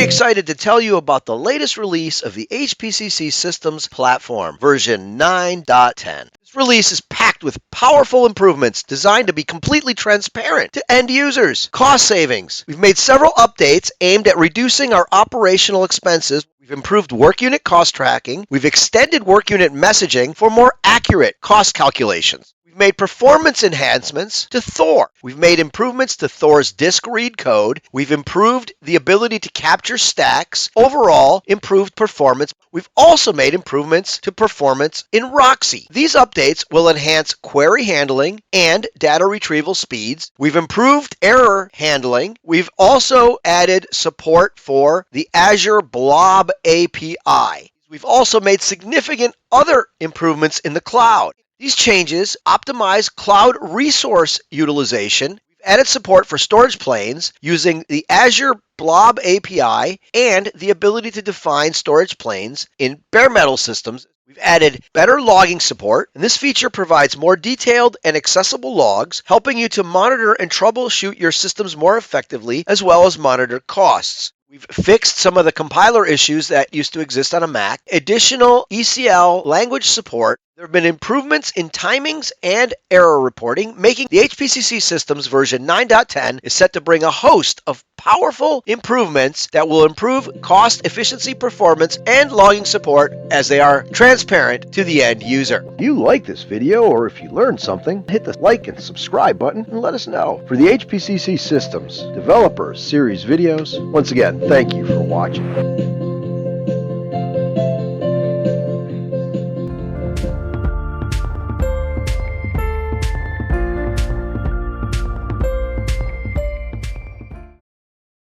very excited to tell you about the latest release of the HPCC Systems Platform, version 9.10. This release is packed with powerful improvements designed to be completely transparent to end users. Cost savings. We've made several updates aimed at reducing our operational expenses. We've improved work unit cost tracking. We've extended work unit messaging for more accurate cost calculations. We've made performance enhancements to Thor. We've made improvements to Thor's disk read code. We've improved the ability to capture stacks. Overall, improved performance. We've also made improvements to performance in Roxy. These updates will enhance query handling and data retrieval speeds. We've improved error handling. We've also added support for the Azure Blob API. We've also made significant other improvements in the cloud. These changes optimize cloud resource utilization. We've added support for storage planes using the Azure Blob API and the ability to define storage planes in bare metal systems. We've added better logging support, and this feature provides more detailed and accessible logs, helping you to monitor and troubleshoot your systems more effectively, as well as monitor costs. We've fixed some of the compiler issues that used to exist on a Mac. Additional ECL language support. There have been improvements in timings and error reporting, making the HPCC Systems version 9.10 is set to bring a host of powerful improvements that will improve cost, efficiency, performance, and logging support as they are transparent to the end user. If you like this video or if you learned something, hit the like and subscribe button and let us know. For the HPCC Systems Developers Series videos, once again, thank you for watching.